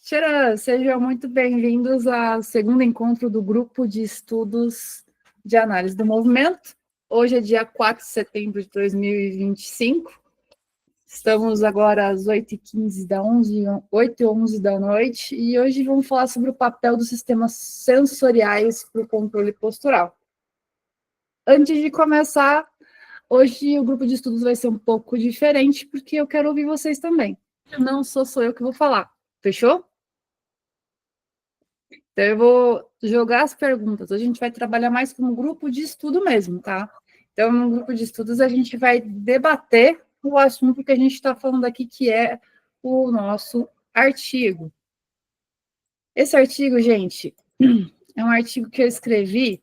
Tcharam! Sejam muito bem-vindos ao segundo encontro do Grupo de Estudos de Análise do Movimento. Hoje é dia 4 de setembro de 2025. Estamos agora às 8h15 da 8h11 da noite e hoje vamos falar sobre o papel dos sistemas sensoriais para o controle postural. Antes de começar, hoje o grupo de estudos vai ser um pouco diferente porque eu quero ouvir vocês também. Não sou eu que vou falar, fechou? Então, eu vou jogar as perguntas. Hoje a gente vai trabalhar mais como grupo de estudo mesmo, tá? Então, no grupo de estudos, a gente vai debater o assunto que a gente está falando aqui, que é o nosso artigo. Esse artigo, gente, é um artigo que eu escrevi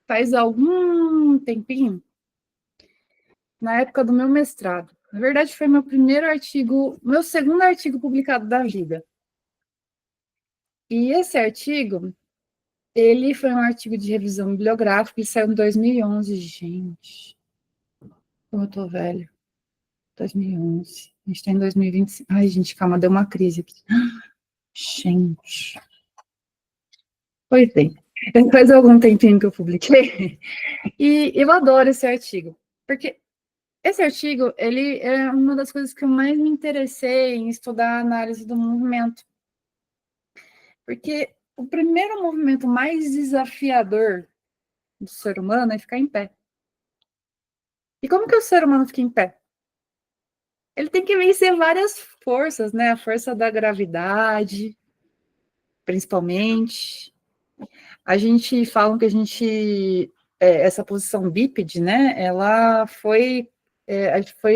faz algum tempinho, na época do meu mestrado. Na verdade, foi meu primeiro artigo, meu segundo artigo publicado da vida. E esse artigo, ele foi um artigo de revisão bibliográfica e saiu em 2011, gente. Como eu tô velho. 2011. A gente está em 2025. Ai, gente, calma, deu uma crise aqui. Gente. Pois bem. Depois de algum tempinho que eu publiquei, e eu adoro esse artigo, porque esse artigo, ele é uma das coisas que eu mais me interessei em estudar a análise do movimento. Porque o primeiro movimento mais desafiador do ser humano é ficar em pé. E como que o ser humano fica em pé? Ele tem que vencer várias forças, né? A força da gravidade, principalmente. A gente fala que a gente, essa posição bípede, né? Ela foi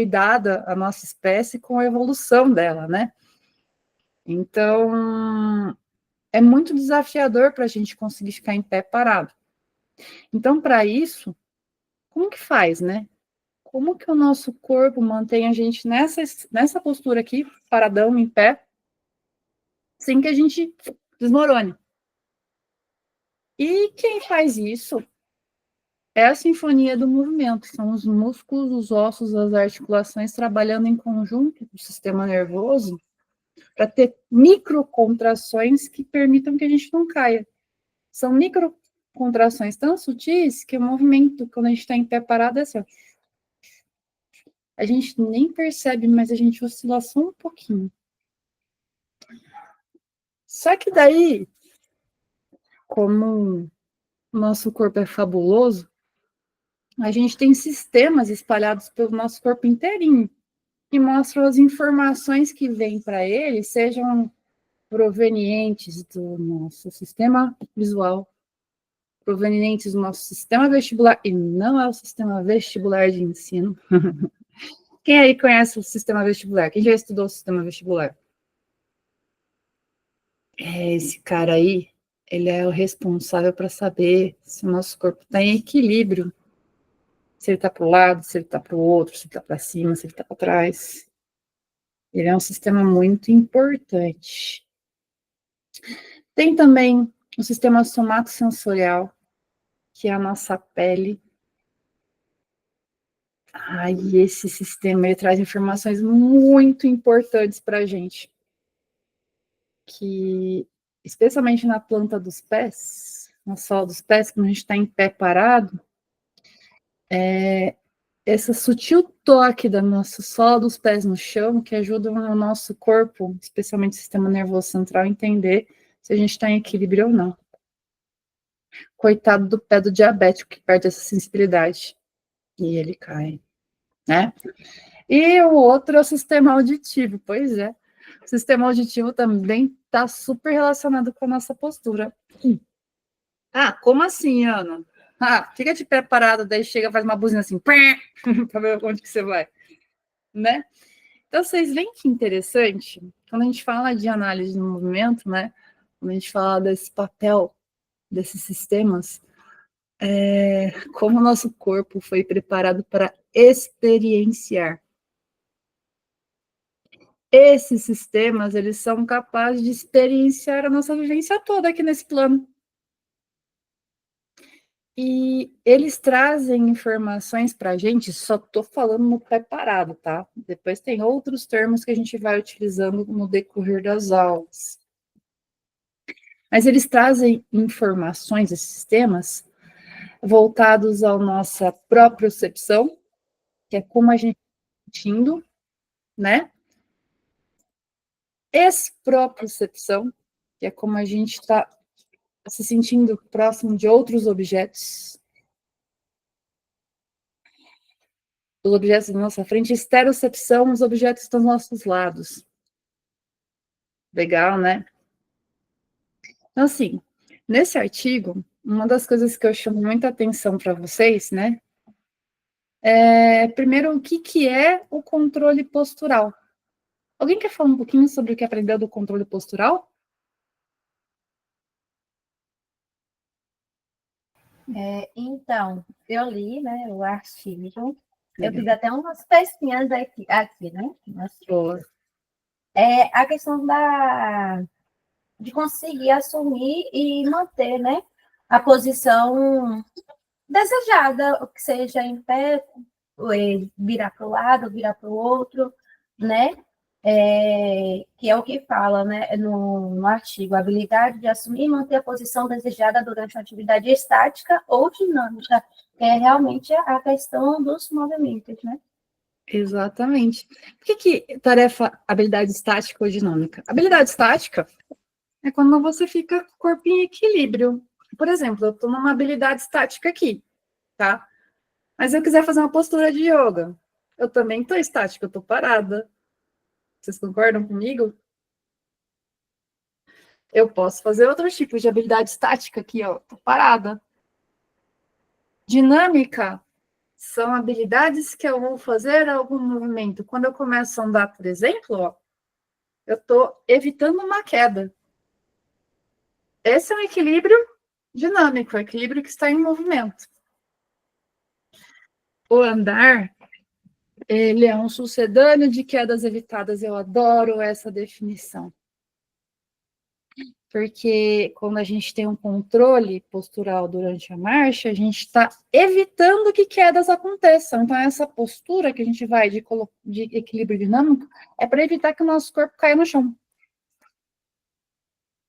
dada à nossa espécie com a evolução dela, né? Então, é muito desafiador para a gente conseguir ficar em pé parado. Então, para isso, como que faz, né? Como que o nosso corpo mantém a gente nessa postura aqui, paradão, em pé, sem que a gente desmorone? E quem faz isso é a sinfonia do movimento, são os músculos, os ossos, as articulações trabalhando em conjunto com o sistema nervoso para ter microcontrações que permitam que a gente não caia. São microcontrações tão sutis que o movimento, quando a gente está em pé parado, é assim, ó. A gente nem percebe, mas a gente oscila só um pouquinho. Só que daí, como o nosso corpo é fabuloso, a gente tem sistemas espalhados pelo nosso corpo inteirinho, que mostram as informações que vêm para ele, sejam provenientes do nosso sistema visual, provenientes do nosso sistema vestibular, e não é o sistema vestibular de ensino. Quem aí conhece o sistema vestibular? Quem já estudou o sistema vestibular? Esse cara aí, ele é o responsável para saber se o nosso corpo está em equilíbrio, se ele está para o lado, se ele está para o outro, se ele está para cima, se ele está para trás. Ele é um sistema muito importante. Tem também o sistema somatosensorial, que é a nossa pele. E esse sistema ele traz informações muito importantes para a gente, que, especialmente na planta dos pés, na sola dos pés, quando a gente está em pé parado, esse sutil toque da nossa sola dos pés no chão, que ajuda o nosso corpo, especialmente o sistema nervoso central, a entender se a gente está em equilíbrio ou não. Coitado do pé do diabético, que perde essa sensibilidade. E ele cai, né? E o outro é o sistema auditivo, pois é. O sistema auditivo também está super relacionado com a nossa postura. Como assim, Ana? Fica de pé parado, daí chega, faz uma buzina assim, para ver onde que você vai, né? Então, vocês veem que interessante, quando a gente fala de análise do movimento, né? Quando a gente fala desse papel desses sistemas, como o nosso corpo foi preparado para experienciar. Esses sistemas, eles são capazes de experienciar a nossa vivência toda aqui nesse plano. E eles trazem informações para a gente, só estou falando no pé parado, tá? Depois tem outros termos que a gente vai utilizando no decorrer das aulas. Mas eles trazem informações, esses sistemas, voltados à nossa propriocepção, que é como a gente está sentindo, né? Expropriocepção, que é como a gente está se sentindo próximo de outros objetos, os objetos da nossa frente. Esterocepção, os objetos dos nossos lados. Legal, né? Então, assim, nesse artigo, uma das coisas que eu chamo muita atenção para vocês, né? Primeiro, o que é o controle postural? Alguém quer falar um pouquinho sobre o que aprendeu do controle postural? Então, eu li, né, o artigo, eu Legal. fiz até umas pesquinhas aqui, né? Boa. A questão de conseguir assumir e manter, né, a posição desejada, que seja em pé, virar para o lado, virar para o outro, né? Que é o que fala, né, no artigo, a habilidade de assumir e manter a posição desejada durante uma atividade estática ou dinâmica, é realmente a questão dos movimentos, né? Exatamente. Por que tarefa habilidade estática ou dinâmica? Habilidade estática é quando você fica com o corpo em equilíbrio. Por exemplo, eu estou numa habilidade estática aqui, tá? Mas se eu quiser fazer uma postura de yoga, eu também estou estática, eu estou parada. Vocês concordam comigo? Eu posso fazer outros tipos de habilidade estática aqui, ó, estou parada. Dinâmica são habilidades que eu vou fazer algum movimento. Quando eu começo a andar, por exemplo, ó, eu estou evitando uma queda. Esse é um equilíbrio dinâmico, o equilíbrio que está em movimento. O andar, ele é um sucedâneo de quedas evitadas. Eu adoro essa definição. Porque quando a gente tem um controle postural durante a marcha, a gente está evitando que quedas aconteçam. Então, essa postura que a gente vai de equilíbrio dinâmico é para evitar que o nosso corpo caia no chão.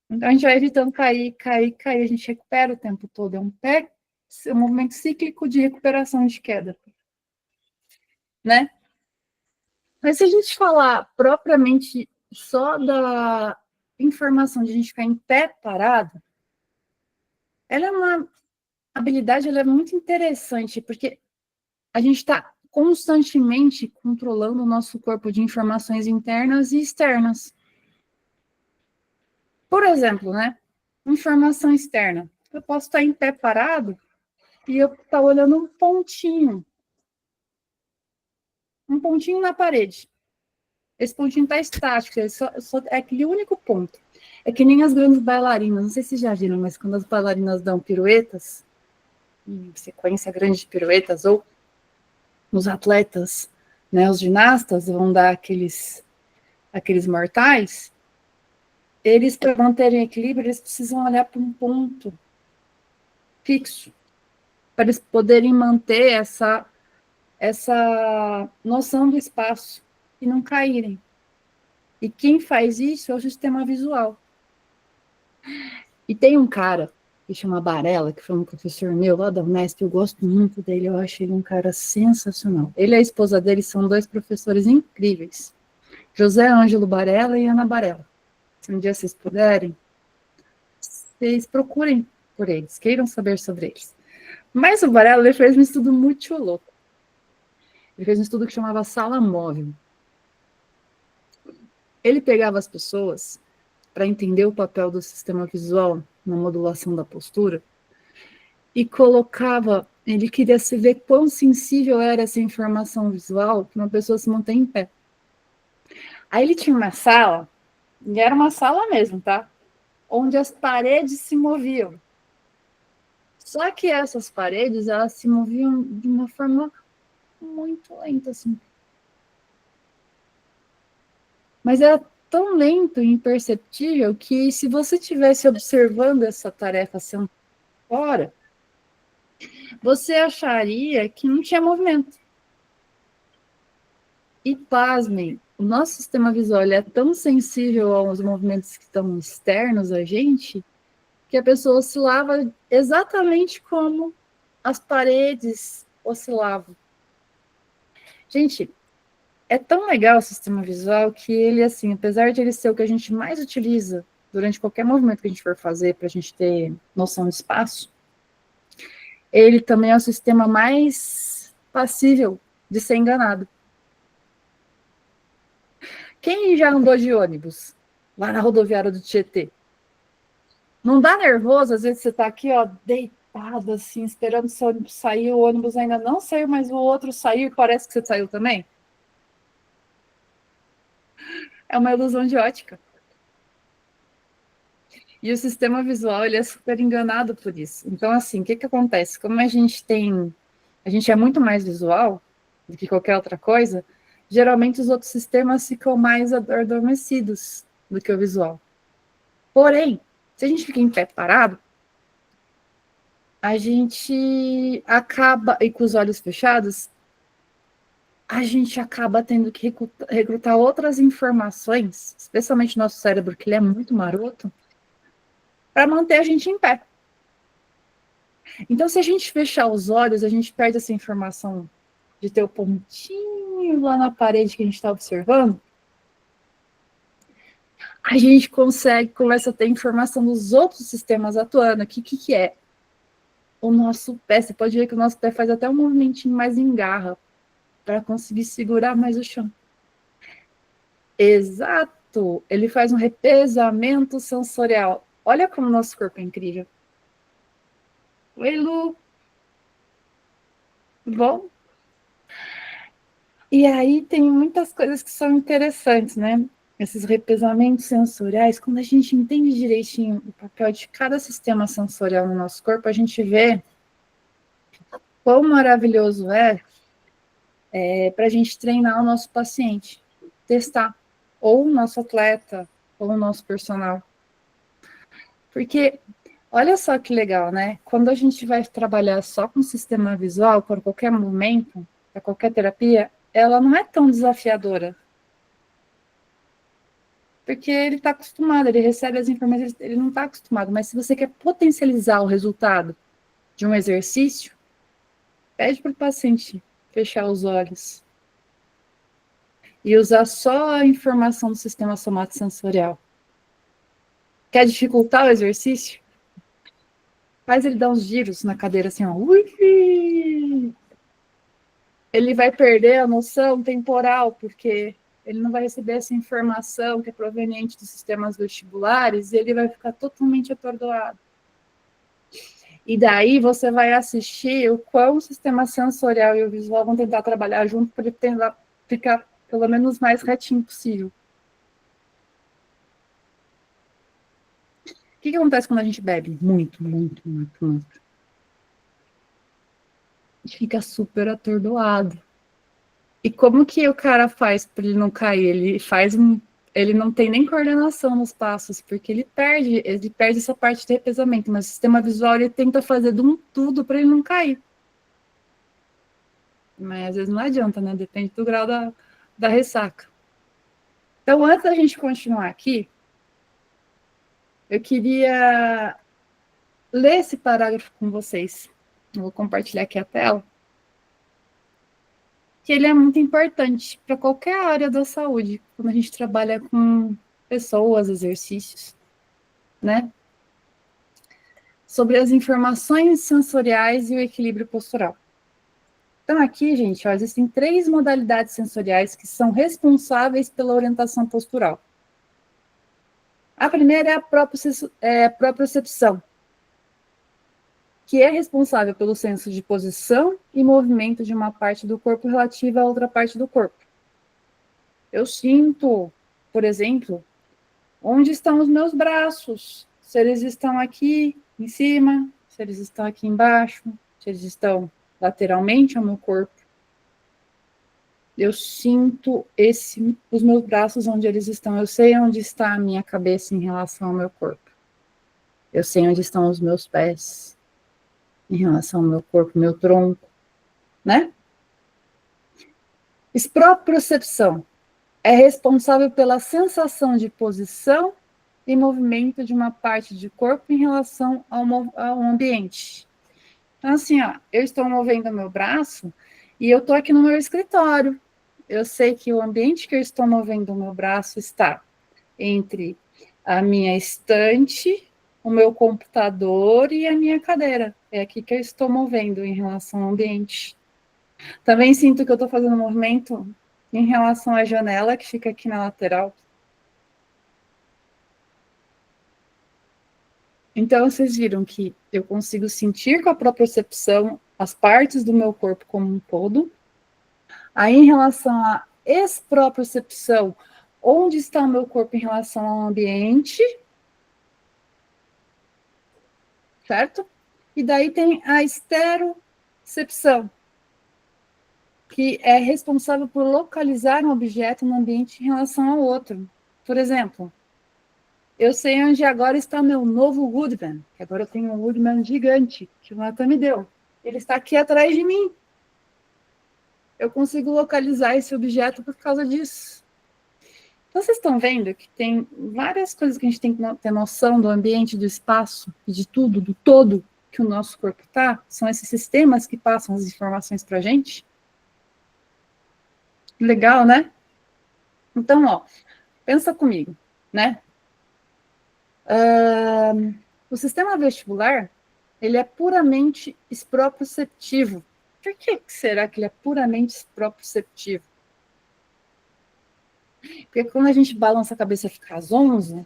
Então, a gente vai evitando cair. A gente recupera o tempo todo. É um movimento cíclico de recuperação de queda. Né? Mas se a gente falar propriamente só da informação de a gente ficar em pé parado, ela é uma habilidade, ela é muito interessante, porque a gente está constantemente controlando o nosso corpo de informações internas e externas. Por exemplo, né? Informação externa. Eu posso estar em pé parado e eu estar olhando um pontinho na parede. Esse pontinho está estático, é aquele único ponto. É que nem as grandes bailarinas, não sei se já viram, mas quando as bailarinas dão piruetas, em sequência grande de piruetas, ou os atletas, né, os ginastas vão dar aqueles mortais, eles, para manterem equilíbrio, eles precisam olhar para um ponto fixo, para eles poderem manter essa noção do espaço e não caírem. E quem faz isso é o sistema visual. E tem um cara que chama Barella, que foi um professor meu lá da Unesp, eu gosto muito dele, eu acho ele um cara sensacional. Ele e a esposa dele são dois professores incríveis. José Ângelo Barella e Ana Barella. Se um dia vocês puderem, vocês procurem por eles, queiram saber sobre eles. Mas o Barella, ele fez um estudo muito louco. Ele fez um estudo que chamava Sala Móvel. Ele pegava as pessoas para entender o papel do sistema visual na modulação da postura e colocava, ele queria se ver quão sensível era essa informação visual para uma pessoa se manter em pé. Aí ele tinha uma sala, e era uma sala mesmo, tá? Onde as paredes se moviam. Só que essas paredes, elas se moviam de uma forma muito lenta, assim. Mas era tão lento e imperceptível que se você estivesse observando essa tarefa sendo fora, você acharia que não tinha movimento. E pasmem, o nosso sistema visual é tão sensível aos movimentos que estão externos a gente, que a pessoa oscilava exatamente como as paredes oscilavam. Gente, é tão legal o sistema visual que ele, assim, apesar de ele ser o que a gente mais utiliza durante qualquer movimento que a gente for fazer para a gente ter noção de espaço, ele também é o sistema mais passível de ser enganado. Quem já andou de ônibus lá na rodoviária do Tietê? Não dá nervoso? Às vezes você está aqui, ó, deitado, assim, esperando o seu ônibus sair, o ônibus ainda não saiu, mas o outro saiu e parece que você saiu também? É uma ilusão de ótica. E o sistema visual, ele é super enganado por isso. Então, assim, o que acontece? Como a gente é muito mais visual do que qualquer outra coisa, geralmente os outros sistemas ficam mais adormecidos do que o visual. Porém, se a gente fica em pé parado, a gente acaba, e com os olhos fechados, a gente acaba tendo que recrutar outras informações, especialmente o nosso cérebro, que ele é muito maroto, para manter a gente em pé. Então, se a gente fechar os olhos, a gente perde essa informação de ter o pontinho lá na parede que a gente está observando. A gente começa a ter informação dos outros sistemas atuando. O que é? O nosso pé. Você pode ver que o nosso pé faz até um movimentinho mais em garra para conseguir segurar mais o chão. Exato! Ele faz um repesamento sensorial. Olha como o nosso corpo é incrível. Oi, Lu! Tudo bom? E aí tem muitas coisas que são interessantes, né? Esses repesamentos sensoriais, quando a gente entende direitinho o papel de cada sistema sensorial no nosso corpo, a gente vê quão maravilhoso para a gente treinar o nosso paciente, testar, ou o nosso atleta, ou o nosso personal. Porque, olha só que legal, né? Quando a gente vai trabalhar só com sistema visual, para qualquer movimento, para qualquer terapia, ela não é tão desafiadora. Porque ele está acostumado, ele recebe as informações, ele não está acostumado. Mas se você quer potencializar o resultado de um exercício, pede para o paciente fechar os olhos e usar só a informação do sistema somatosensorial. Quer dificultar o exercício? Faz ele dar uns giros na cadeira assim, ó. Ui! Ele vai perder a noção temporal, porque ele não vai receber essa informação que é proveniente dos sistemas vestibulares e ele vai ficar totalmente atordoado. E daí você vai assistir o quão o sistema sensorial e o visual vão tentar trabalhar junto para ele tentar ficar pelo menos mais retinho possível. O que acontece quando a gente bebe? Muito, muito, muito, muito. A gente fica super atordoado. E como que o cara faz para ele não cair? Ele não tem nem coordenação nos passos, porque ele perde essa parte de repesamento, mas o sistema visual ele tenta fazer de um tudo para ele não cair. Mas às vezes não adianta, né? Depende do grau da ressaca. Então, antes da gente continuar aqui, eu queria ler esse parágrafo com vocês. Eu vou compartilhar aqui a tela. Que ele é muito importante para qualquer área da saúde, quando a gente trabalha com pessoas, exercícios, né? Sobre as informações sensoriais e o equilíbrio postural. Então, aqui, gente, ó, existem 3 modalidades sensoriais que são responsáveis pela orientação postural. A primeira é a propriocepção, que é responsável pelo senso de posição e movimento de uma parte do corpo relativa a outra parte do corpo. Eu sinto, por exemplo, onde estão os meus braços, se eles estão aqui em cima, se eles estão aqui embaixo, se eles estão lateralmente ao meu corpo. Eu sinto os meus braços onde eles estão, eu sei onde está a minha cabeça em relação ao meu corpo. Eu sei onde estão os meus pés em relação ao meu corpo, meu tronco, né? Propriocepção é responsável pela sensação de posição e movimento de uma parte do corpo em relação ao ambiente. Então, assim, ó, eu estou movendo meu braço e eu estou aqui no meu escritório. Eu sei que o ambiente que eu estou movendo o meu braço está entre a minha estante, o meu computador e a minha cadeira. É aqui que eu estou movendo em relação ao ambiente. Também sinto que eu estou fazendo movimento em relação à janela que fica aqui na lateral. Então, vocês viram que eu consigo sentir com a propriocepção as partes do meu corpo como um todo. Aí, em relação à expropriocepção, onde está o meu corpo em relação ao ambiente, certo? E daí tem a esterocepção, que é responsável por localizar um objeto no ambiente em relação ao outro. Por exemplo, eu sei onde agora está meu novo Woodman, que agora eu tenho um Woodman gigante, que o Nathan me deu. Ele está aqui atrás de mim. Eu consigo localizar esse objeto por causa disso. Então, vocês estão vendo que tem várias coisas que a gente tem que ter noção do ambiente, do espaço, de tudo, do todo que o nosso corpo está. São esses sistemas que passam as informações para a gente. Legal, né? Então, ó, pensa comigo, né? O sistema vestibular, ele é puramente exproprioceptivo. Por que será que ele é puramente exproprioceptivo? Porque quando a gente balança a cabeça e fica zonzo,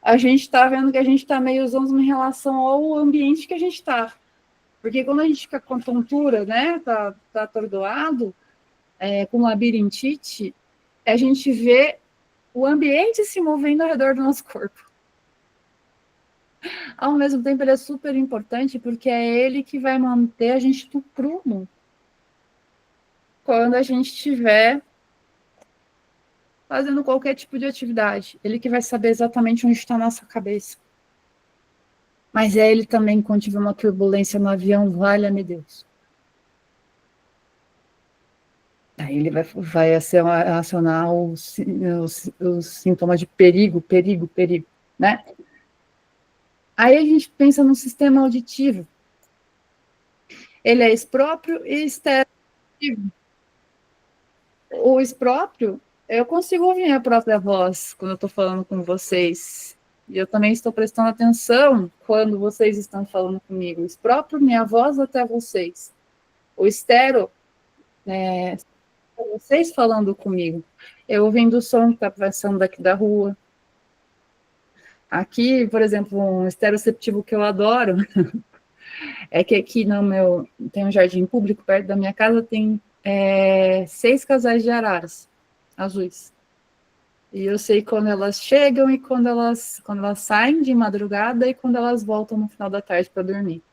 a gente está vendo que a gente está meio zonzo em relação ao ambiente que a gente está. Porque quando a gente fica com tontura, né, tá atordoado, com labirintite, a gente vê o ambiente se movendo ao redor do nosso corpo. Ao mesmo tempo, ele é super importante porque é ele que vai manter a gente do prumo quando a gente estiver fazendo qualquer tipo de atividade. Ele que vai saber exatamente onde está a nossa cabeça. Mas é ele também, quando tiver uma turbulência no avião, valha-me Deus. Aí ele vai acionar os sintomas de perigo, né? Aí a gente pensa no sistema auditivo. Ele é expróprio e externo. O expróprio, eu consigo ouvir minha própria voz quando eu estou falando com vocês. E eu também estou prestando atenção quando vocês estão falando comigo. O expróprio, minha voz até vocês. O estéreo, vocês falando comigo. Eu ouvindo o som que está passando daqui da rua. Aqui, por exemplo, um estereoceptivo que eu adoro é que aqui no meu tem um jardim público perto da minha casa, tem 6 casais de araras azuis. E eu sei quando elas chegam e quando elas saem de madrugada e quando elas voltam no final da tarde para dormir.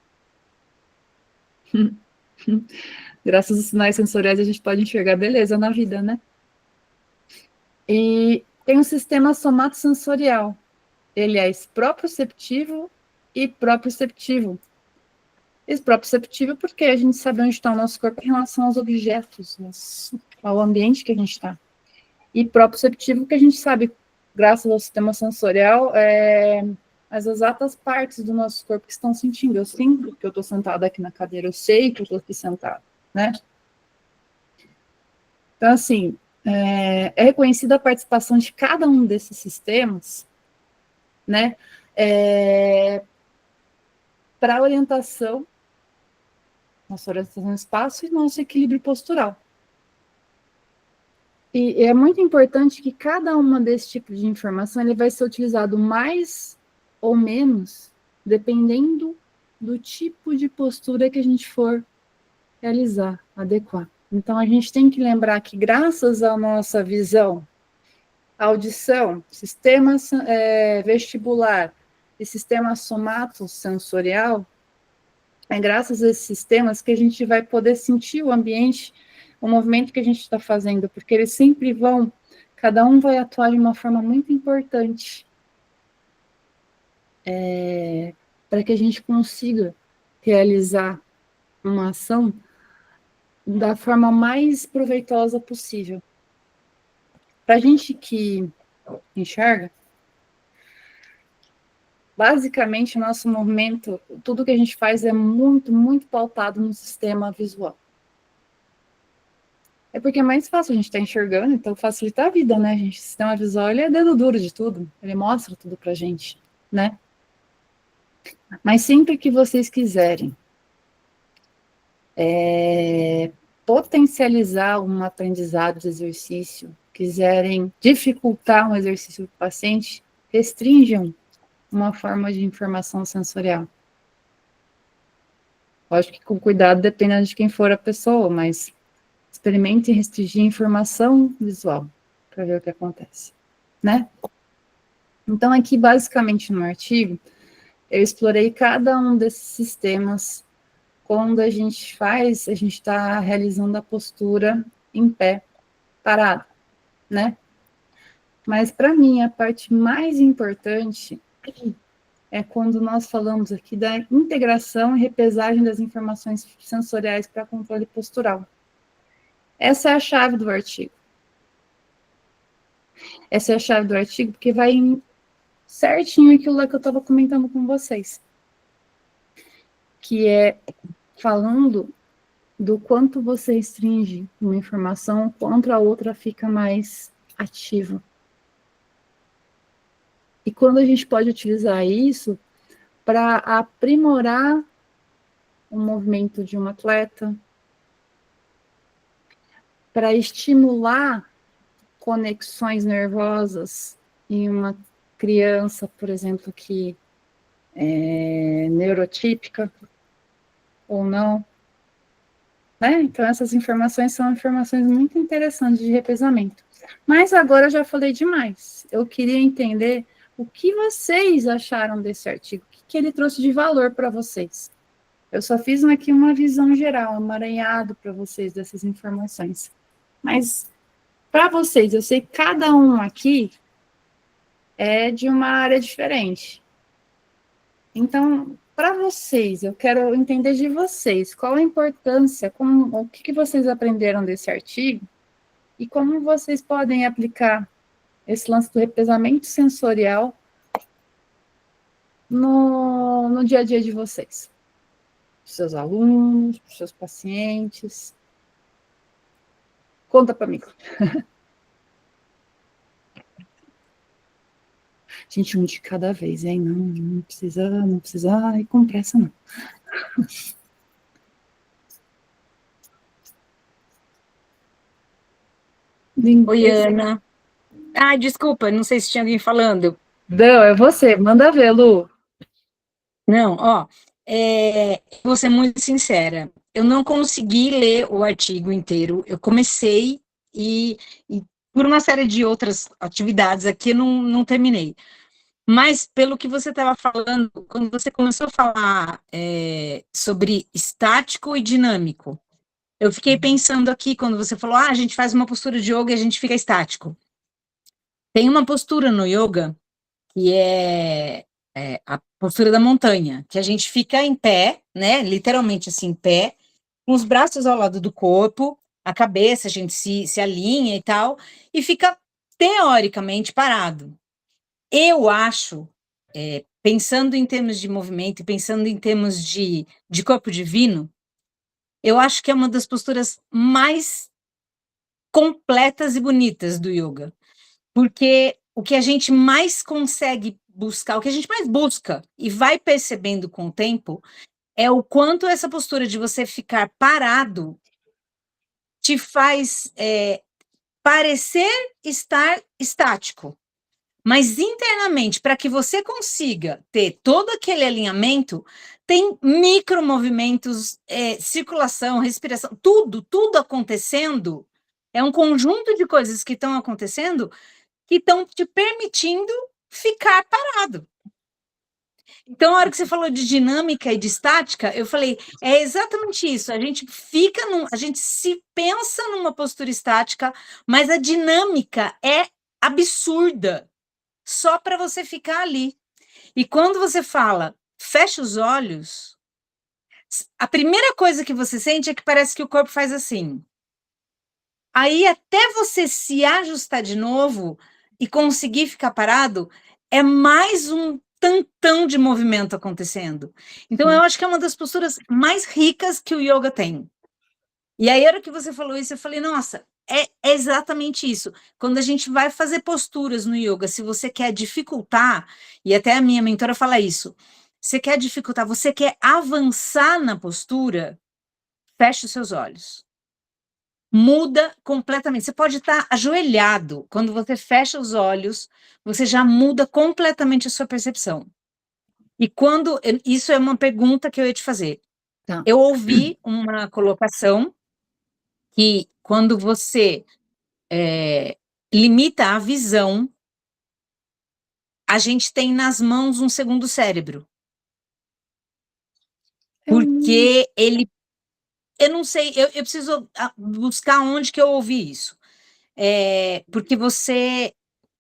Graças aos sinais sensoriais, a gente pode enxergar beleza na vida, né? E tem um sistema somatosensorial. Ele é proprioceptivo e proprioceptivo. Proprioceptivo porque a gente sabe onde está o nosso corpo em relação aos objetos, ao ambiente que a gente está. E proprioceptivo que a gente sabe, graças ao sistema sensorial, as exatas partes do nosso corpo que estão sentindo. Eu sinto que eu estou sentada aqui na cadeira, eu sei que eu estou aqui sentada, né? Então, assim, é reconhecida a participação de cada um desses sistemas, né? Para orientação, nossa orientação no espaço e nosso equilíbrio postural. E é muito importante que cada uma desse tipo de informação ele vai ser utilizado mais ou menos, dependendo do tipo de postura que a gente for realizar, adequar. Então, a gente tem que lembrar que, graças à nossa visão, audição, sistema vestibular e sistema somatosensorial, é graças a esses sistemas que a gente vai poder sentir o ambiente, o movimento que a gente está fazendo, porque eles sempre vão, cada um vai atuar de uma forma muito importante para que a gente consiga realizar uma ação da forma mais proveitosa possível. Para a gente que enxerga, basicamente, o nosso movimento, tudo que a gente faz é muito, muito pautado no sistema visual. É porque é mais fácil, a gente estar enxergando, então facilita a vida, né, gente? O sistema visual, ele é dedo duro de tudo, ele mostra tudo pra gente, né? Mas sempre que vocês quiserem potencializar um aprendizado de exercício, quiserem dificultar um exercício para o paciente, restringam uma forma de informação sensorial. Lógico que com cuidado, dependendo de quem for a pessoa, mas experimente restringir a informação visual para ver o que acontece, né? Então, aqui, basicamente, no artigo, eu explorei cada um desses sistemas. Quando a gente faz, a gente está realizando a postura em pé, parado, né? Mas, para mim, a parte mais importante é quando nós falamos aqui da integração e repesagem das informações sensoriais para controle postural. Essa é a chave do artigo. Essa é a chave do artigo, porque vai certinho aquilo lá que eu estava comentando com vocês, que é falando do quanto você restringe uma informação, quanto a outra fica mais ativa. E quando a gente pode utilizar isso para aprimorar o movimento de um atleta, para estimular conexões nervosas em uma criança, por exemplo, que é neurotípica ou não, né? Então, essas informações são informações muito interessantes de repesamento. Mas agora eu já falei demais. Eu queria entender o que vocês acharam desse artigo, o que ele trouxe de valor para vocês. Eu só fiz aqui uma visão geral, um emaranhado para vocês dessas informações. Mas, para vocês, eu sei que cada um aqui é de uma área diferente. Então, para vocês, eu quero entender de vocês, qual a importância, o que vocês aprenderam desse artigo e como vocês podem aplicar esse lance do repesamento sensorial no dia a dia de vocês. Para os seus alunos, para os seus pacientes. Conta para mim. Gente, um de cada vez, hein? Não precisa ir com pressa, não. Oi, Ana. Ah, desculpa, não sei se tinha alguém falando. Não, é você, manda ver, Lu. Não, ó, vou ser muito sincera. Eu não consegui ler o artigo inteiro. Eu comecei e por uma série de outras atividades aqui, eu não terminei. Mas, pelo que você estava falando, quando você começou a falar sobre estático e dinâmico, eu fiquei pensando aqui, quando você falou, a gente faz uma postura de yoga e a gente fica estático. Tem uma postura no yoga que é a postura da montanha, que a gente fica em pé, né, literalmente assim, em pé, com os braços ao lado do corpo, a cabeça, a gente se alinha e tal, e fica teoricamente parado. Eu acho, pensando em termos de movimento e pensando em termos de corpo divino, eu acho que é uma das posturas mais completas e bonitas do yoga. Porque o que a gente mais consegue buscar, o que a gente mais busca e vai percebendo com o tempo, é o quanto essa postura de você ficar parado te faz parecer estar estático. Mas internamente, para que você consiga ter todo aquele alinhamento, tem micromovimentos, circulação, respiração, tudo acontecendo. É um conjunto de coisas que estão acontecendo que estão te permitindo ficar parado. Então, a hora que você falou de dinâmica e de estática, eu falei, é exatamente isso. A gente a gente se pensa numa postura estática, mas a dinâmica é absurda, só para você ficar ali. E quando você fala, fecha os olhos, a primeira coisa que você sente é que parece que o corpo faz assim. Aí, até você se ajustar de novo e conseguir ficar parado, é mais um tantão de movimento acontecendo. Então, eu acho que é uma das posturas mais ricas que o yoga tem. E aí, a hora que você falou isso, eu falei, nossa, é exatamente isso. Quando a gente vai fazer posturas no yoga, se você quer dificultar, e até a minha mentora fala isso, você quer dificultar, você quer avançar na postura, feche os seus olhos. Muda completamente. Você pode estar ajoelhado. Quando você fecha os olhos, você já muda completamente a sua percepção. E quando... Isso é uma pergunta que eu ia te fazer. Tá. Eu ouvi uma colocação que quando você limita a visão, a gente tem nas mãos um segundo cérebro. Porque ele... Eu não sei, eu preciso buscar onde que eu ouvi isso. Porque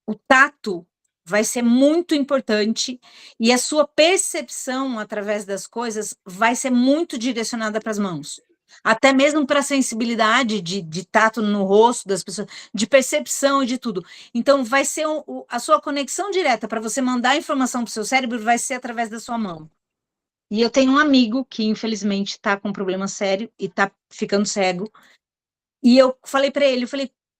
o tato vai ser muito importante e a sua percepção através das coisas vai ser muito direcionada para as mãos. Até mesmo para a sensibilidade de tato no rosto das pessoas, de percepção e de tudo. Então, vai ser a sua conexão direta para você mandar a informação para o seu cérebro vai ser através da sua mão. E eu tenho um amigo que, infelizmente, está com um problema sério e está ficando cego. E eu falei para ele,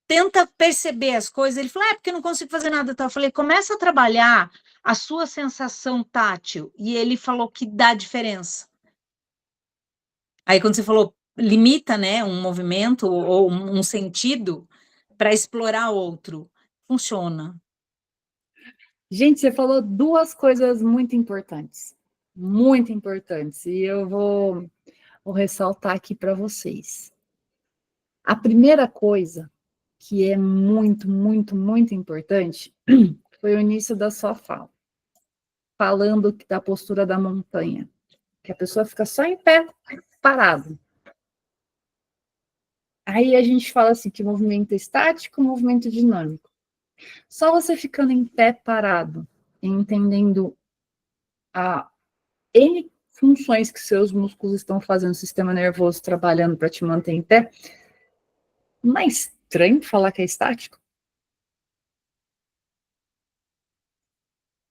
tenta perceber as coisas. Ele falou, porque eu não consigo fazer nada. Eu falei, começa a trabalhar a sua sensação tátil. E ele falou que dá diferença. Aí, quando você falou, limita, né, um movimento ou um sentido para explorar outro, funciona. Gente, você falou duas coisas muito importantes. Muito importantes. E eu vou ressaltar aqui para vocês. A primeira coisa que é muito, muito, muito importante foi o início da sua fala. Falando da postura da montanha. Que a pessoa fica só em pé, parado. Aí a gente fala assim que movimento estático, movimento dinâmico. Só você ficando em pé parado, entendendo a N funções que seus músculos estão fazendo, o sistema nervoso trabalhando para te manter em pé, não é estranho falar que é estático?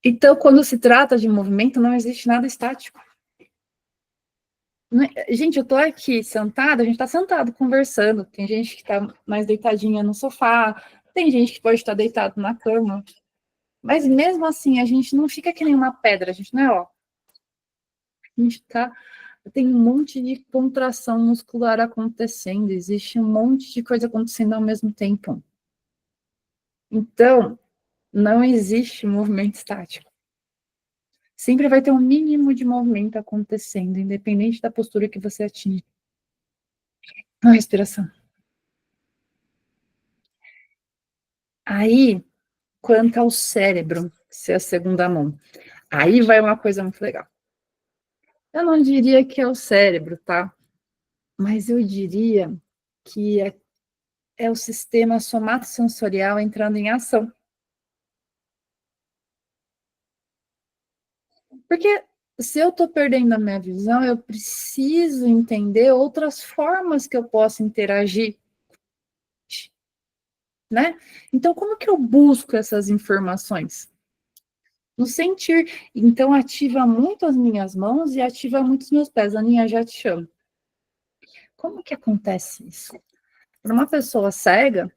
Então, quando se trata de movimento, não existe nada estático. Gente, eu tô aqui sentada, a gente tá sentado conversando, tem gente que tá mais deitadinha no sofá, tem gente que pode estar deitado na cama, mas mesmo assim, a gente não fica que nem uma pedra, a gente não é, ó. A gente tem um monte de contração muscular acontecendo, existe um monte de coisa acontecendo ao mesmo tempo. Então, não existe movimento estático. Sempre vai ter um mínimo de movimento acontecendo, independente da postura que você atinge. A respiração. Aí, quanto ao cérebro, ser a segunda mão, aí vai uma coisa muito legal. Eu não diria que é o cérebro, tá? Mas eu diria que é o sistema somatosensorial entrando em ação. Porque se eu estou perdendo a minha visão, eu preciso entender outras formas que eu posso interagir, né? Então, como que eu busco essas informações? No sentir. Então, ativa muito as minhas mãos e ativa muito os meus pés. Aninha, já te chamo. Como que acontece isso? Para uma pessoa cega,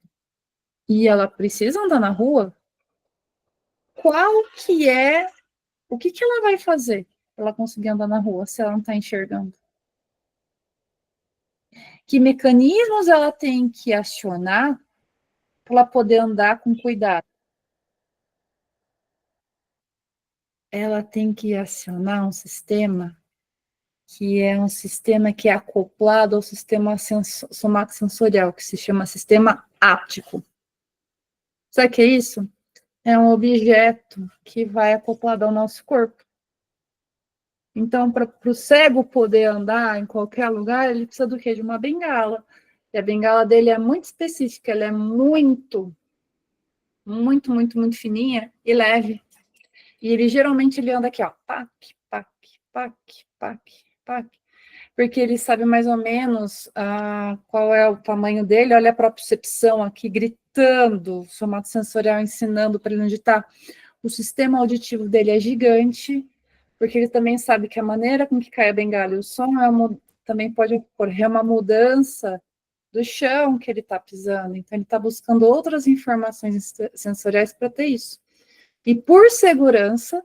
e ela precisa andar na rua, o que ela vai fazer para ela conseguir andar na rua se ela não está enxergando? Que mecanismos ela tem que acionar para ela poder andar com cuidado? Ela tem que acionar um sistema que é um sistema que é acoplado ao sistema somatosensorial, que se chama sistema áptico. Sabe o que é isso? É um objeto que vai acoplado ao nosso corpo. Então, para o cego poder andar em qualquer lugar, ele precisa do quê? De uma bengala. E a bengala dele é muito específica, ela é muito, muito, muito, muito fininha e leve. E ele geralmente ele anda aqui, ó, pac, pac, pac, pac, pac, porque ele sabe mais ou menos qual é o tamanho dele, olha a propriocepção aqui, gritando, somatosensorial ensinando para ele onde está. o sistema auditivo dele é gigante, porque ele também sabe que a maneira com que cai a bengala e o som também pode ocorrer uma mudança do chão que ele está pisando. Então, ele está buscando outras informações sensoriais para ter isso. E, por segurança,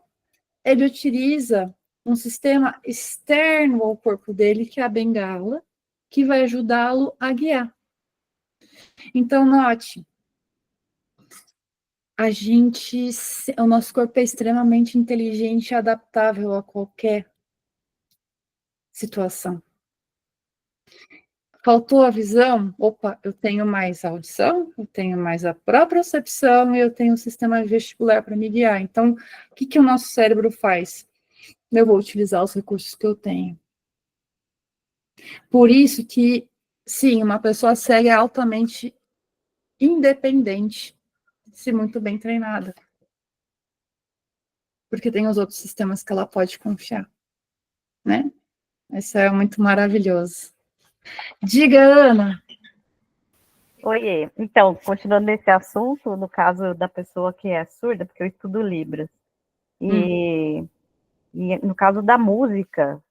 ele utiliza um sistema externo ao corpo dele, que é a bengala, que vai ajudá-lo a guiar. Então, note, o nosso corpo é extremamente inteligente e adaptável a qualquer situação. Faltou a visão? Opa, eu tenho mais audição, eu tenho mais a propriocepção e eu tenho um sistema vestibular para me guiar. Então, o que o nosso cérebro faz? Eu vou utilizar os recursos que eu tenho. Por isso que, sim, uma pessoa cega é altamente independente, se muito bem treinada. Porque tem os outros sistemas que ela pode confiar, né? Isso é muito maravilhoso. Diga, Ana. Oiê. Então, continuando nesse assunto, no caso da pessoa que é surda, porque eu estudo Libras, e no caso da música,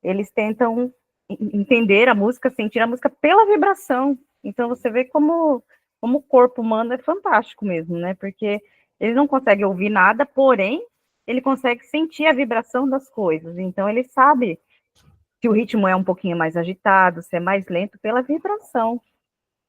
eles tentam entender a música, sentir a música pela vibração. Então, você vê como o corpo humano é fantástico mesmo, né? Porque ele não consegue ouvir nada, porém, ele consegue sentir a vibração das coisas. Então, ele sabe se o ritmo é um pouquinho mais agitado, se é mais lento, pela vibração.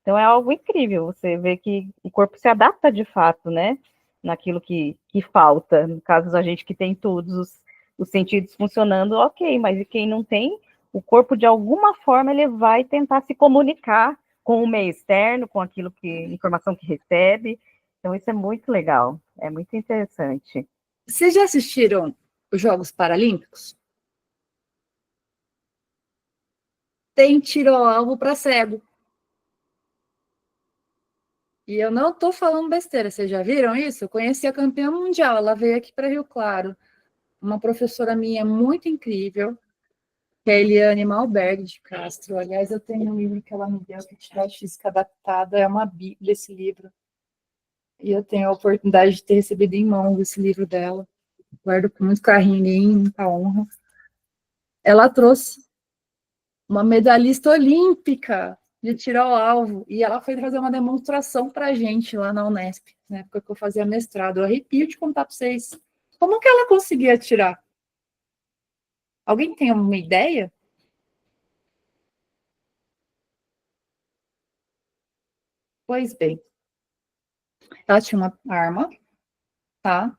Então, é algo incrível, você vê que o corpo se adapta de fato, né? Naquilo que falta. No caso, a gente que tem todos os sentidos funcionando, ok, mas e quem não tem, o corpo, de alguma forma, ele vai tentar se comunicar com o meio externo, com aquilo informação que recebe. Então, isso é muito legal, é muito interessante. Vocês já assistiram os Jogos Paralímpicos? Tem tiro ao alvo para cego. E eu não estou falando besteira, vocês já viram isso? Eu conheci a campeã mundial, ela veio aqui para Rio Claro. Uma professora minha muito incrível, que é a Eliane Malberg de Castro. Aliás, eu tenho um livro que ela me deu, que é Atividade Física Adaptada, é uma bíblia esse livro. E eu tenho a oportunidade de ter recebido em mãos esse livro dela. Guardo com muito carinho, muita honra. Ela trouxe uma medalhista olímpica de tiro ao alvo, e ela foi fazer uma demonstração para a gente lá na Unesp, na época que eu fazia mestrado. Eu arrepio de contar para vocês. Como que ela conseguia atirar? Alguém tem uma ideia? Pois bem, ela tinha uma arma, tá?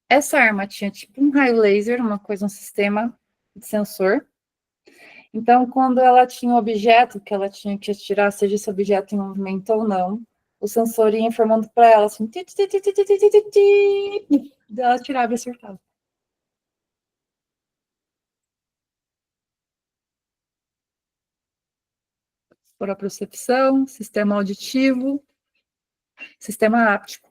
Essa arma tinha tipo um raio laser, uma coisa, um sistema de sensor. Então, quando ela tinha um objeto que ela tinha que atirar, seja esse objeto em movimento ou não, o sensor ia informando para ela assim, ela atirava e acertava. Propriocepção, sistema auditivo, sistema áptico.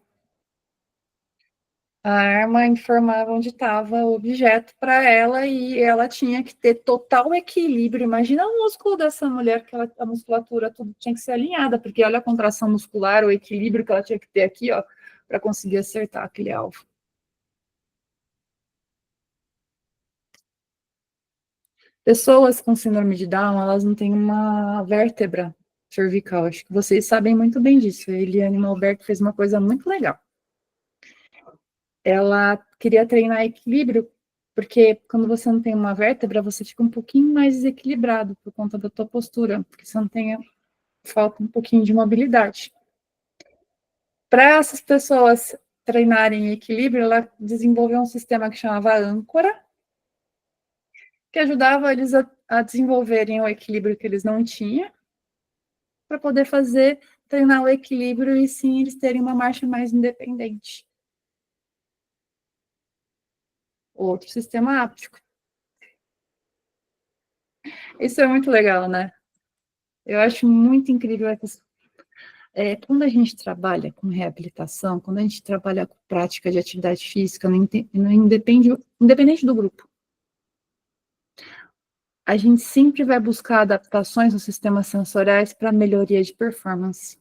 A arma informava onde estava o objeto para ela e ela tinha que ter total equilíbrio. Imagina o músculo dessa mulher, que a musculatura tudo tinha que ser alinhada, porque olha a contração muscular, o equilíbrio que ela tinha que ter aqui, ó, para conseguir acertar aquele alvo. Pessoas com síndrome de Down, elas não têm uma vértebra cervical. Acho que vocês sabem muito bem disso. A Eliane Malberg fez uma coisa muito legal. Ela queria treinar equilíbrio, porque quando você não tem uma vértebra, você fica um pouquinho mais desequilibrado por conta da tua postura, porque você não tem, falta um pouquinho de mobilidade. Para essas pessoas treinarem equilíbrio, ela desenvolveu um sistema que chamava âncora, que ajudava eles a desenvolverem o equilíbrio que eles não tinham, para poder treinar o equilíbrio e sim eles terem uma marcha mais independente. Outro sistema áptico. Isso é muito legal, né? Eu acho muito incrível quando a gente trabalha com reabilitação, quando a gente trabalha com prática de atividade física, independente do grupo, a gente sempre vai buscar adaptações nos sistemas sensoriais para melhoria de performance.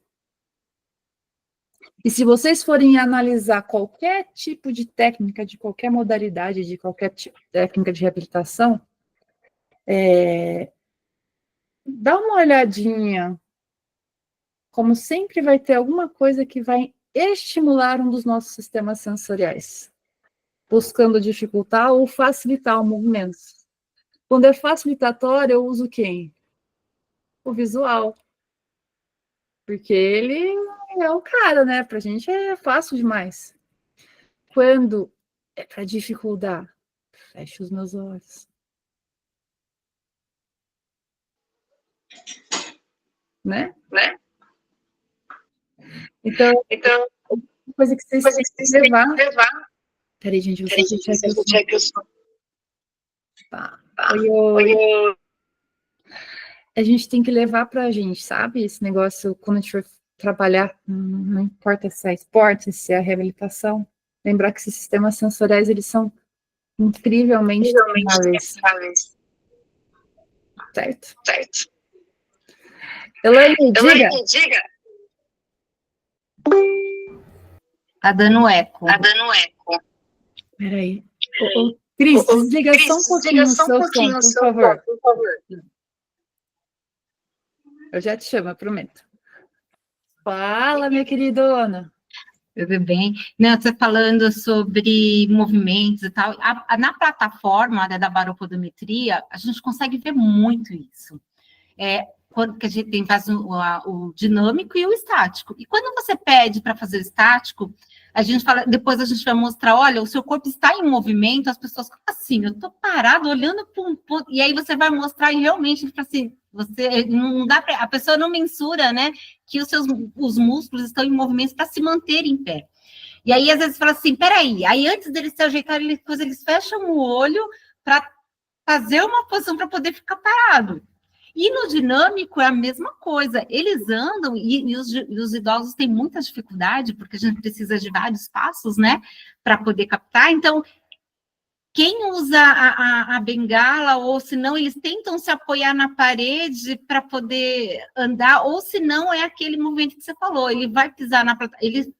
E se vocês forem analisar qualquer tipo de técnica, de qualquer modalidade, de qualquer tipo de técnica de reabilitação, dá uma olhadinha, como sempre vai ter alguma coisa que vai estimular um dos nossos sistemas sensoriais, buscando dificultar ou facilitar o movimento. Quando é facilitatório, eu uso quem? O visual. Porque ele é o cara, né? Pra gente é fácil demais. Quando é para dificultar, fecho os meus olhos. Né? Então, uma coisa que vocês têm que levar. Peraí, gente, vocês deixar que eu sou. Tá. Oi. A gente tem que levar pra gente, sabe? Esse negócio, quando a gente for trabalhar, não importa se é esporte, se é reabilitação, lembrar que esses sistemas sensoriais, eles são incrivelmente treináveis. Certo? Elaine, diga. Tá dando eco. Peraí. Cris, desliga só um pouquinho o seu som, por favor. Eu já te chamo, eu prometo. Fala, minha queridona. Tudo bem? Não, você falando sobre movimentos e tal, na plataforma, né, da baropodometria, a gente consegue ver muito isso. Quando que a gente faz o dinâmico e o estático. E quando você pede para fazer o estático, a gente fala, depois a gente vai mostrar, olha, o seu corpo está em movimento, as pessoas ficam assim, eu estou parado olhando para um ponto, e aí você vai mostrar e realmente, assim, você não dá para, a pessoa não mensura, né, que os músculos estão em movimento para se manter em pé. E aí, às vezes, fala assim, peraí, aí antes deles se ajeitarem, eles fecham o olho para fazer uma posição para poder ficar parado. E no dinâmico é a mesma coisa, eles andam, e os idosos têm muita dificuldade, porque a gente precisa de vários passos, né, para poder captar, então, quem usa a bengala, ou se não, eles tentam se apoiar na parede para poder andar, ou se não, é aquele movimento que você falou, ele vai pisar na plataforma,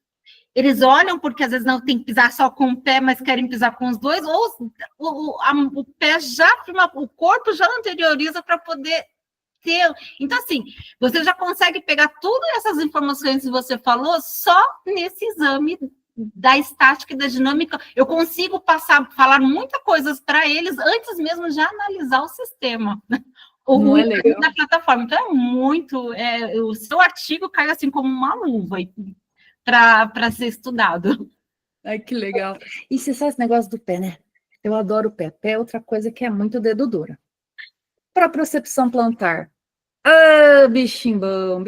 eles olham porque às vezes não tem que pisar só com o pé, mas querem pisar com os dois, ou o pé já, o corpo já anterioriza para poder ter. Então, assim, você já consegue pegar todas essas informações que você falou só nesse exame da estática e da dinâmica. Eu consigo falar muitas coisas para eles antes mesmo de analisar o sistema. Não é legal? Da plataforma. Então, é muito. O seu artigo cai assim como uma luva para ser estudado. Ai, que legal. E você sabe esse negócio do pé, né? Eu adoro o pé. Pé é outra coisa que é muito dedo dura. Para procepção plantar. Ah, bichinho bom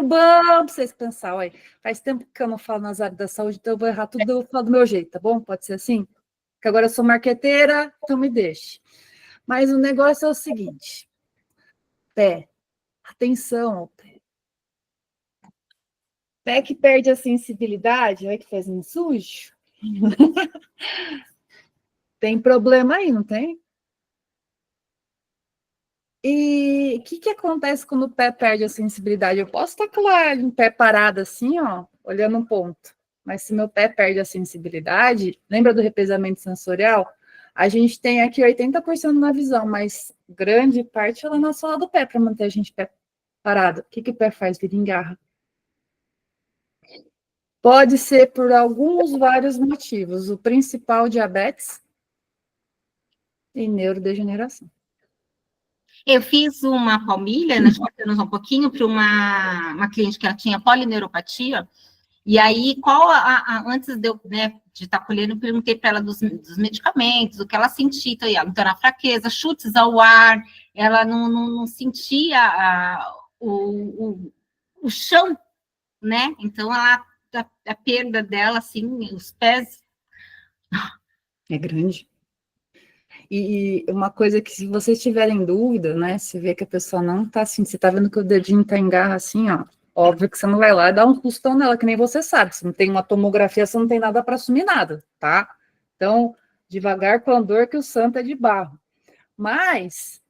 pra vocês pensarem. Olha, faz tempo que eu não falo nas áreas da saúde, então eu vou errar tudo, eu vou falar do meu jeito, tá bom? Pode ser assim? Porque agora eu sou marqueteira, então me deixe. Mas o negócio é o seguinte: pé, atenção ao pé. Pé que perde a sensibilidade, olha que faz um sujo. Tem problema aí, não tem? E o que acontece quando o pé perde a sensibilidade? Eu posso estar com o pé parado assim, ó, olhando um ponto. Mas se meu pé perde a sensibilidade, lembra do repesamento sensorial? A gente tem aqui 80% na visão, mas grande parte ela na sola do pé, para manter a gente pé parado. O que o pé faz? Vira engarra. Pode ser por alguns vários motivos. O principal, diabetes e neurodegeneração. Eu fiz uma palmilha, nós cortamos um pouquinho, para uma cliente que ela tinha polineuropatia, e aí, antes de eu, né, de estar colhendo, eu perguntei para ela dos medicamentos, o que ela sentia, então era fraqueza, chutes ao ar, ela não sentia o chão, né, então a perda dela, assim, os pés... É grande. E uma coisa que, se vocês tiverem dúvida, né, se vê que a pessoa não tá assim, você tá vendo que o dedinho tá em garra assim, ó, óbvio que você não vai lá e dar um custão nela, que nem você sabe, se não tem uma tomografia, você não tem nada para assumir nada, tá? Então, devagar com a dor que o santo é de barro. Mas,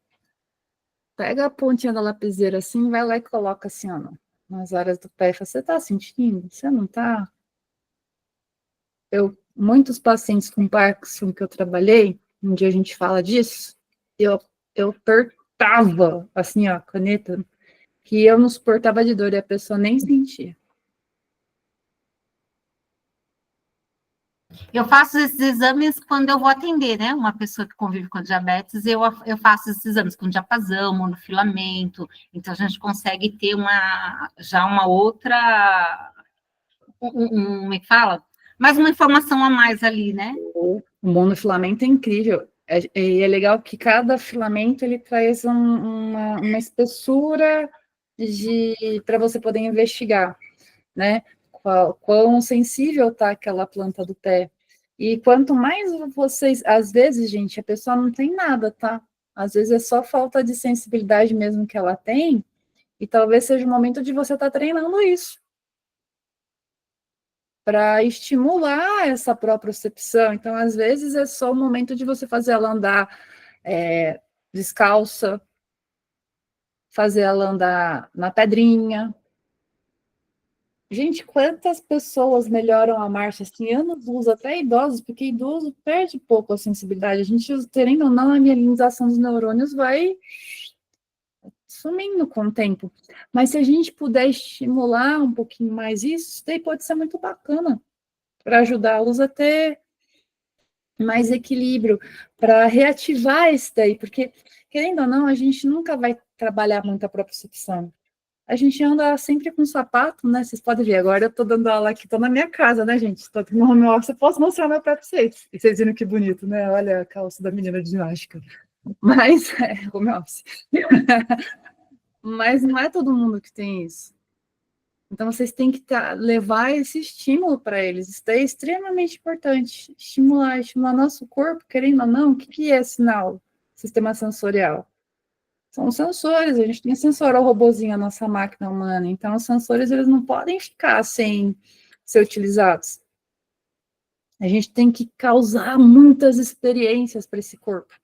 pega a pontinha da lapiseira assim, vai lá e coloca assim, ó, nas áreas do pé, e fala, você tá sentindo? Você não tá? muitos pacientes com Parkinson que eu trabalhei, um dia a gente fala disso, eu apertava, assim, ó, a caneta, que eu não suportava de dor e a pessoa nem sentia. Eu faço esses exames quando eu vou atender, né? Uma pessoa que convive com diabetes, eu faço esses exames com diapasão, monofilamento, então a gente consegue ter já uma outra, como é que fala? Mais uma informação a mais ali, né? O monofilamento é incrível. É legal que cada filamento ele traz uma espessura para você poder investigar, né? Quão sensível está aquela planta do pé. E quanto mais vocês, às vezes, gente, a pessoa não tem nada, tá? Às vezes é só falta de sensibilidade mesmo que ela tem, e talvez seja o momento de você estar treinando isso, para estimular essa propriocepção. Então, às vezes, é só o momento de você fazer ela andar descalça, fazer ela andar na pedrinha. Gente, quantas pessoas melhoram a marcha assim, anos-luz, até idosos, porque idoso perde pouco a sensibilidade. A gente, querendo ou não, a mielinização dos neurônios vai sumindo com o tempo. Mas se a gente puder estimular um pouquinho mais isso daí pode ser muito bacana para ajudá-los a ter mais equilíbrio, para reativar isso daí, porque, querendo ou não, a gente nunca vai trabalhar muito a propriocepção. A gente anda sempre com sapato, né? Vocês podem ver, agora eu tô dando aula aqui, tô na minha casa, né, gente? Tô aqui no home office, eu posso mostrar meu pé para vocês. E vocês viram que bonito, né? Olha a calça da menina de ginástica. Mas, home office. Mas não é todo mundo que tem isso. Então, vocês têm que levar esse estímulo para eles. Isso é extremamente importante. Estimular nosso corpo, querendo ou não, o que é sinal? Sistema sensorial. São os sensores, a gente tem sensor ao robozinho, a nossa máquina humana. Então, os sensores, eles não podem ficar sem ser utilizados. A gente tem que causar muitas experiências para esse corpo,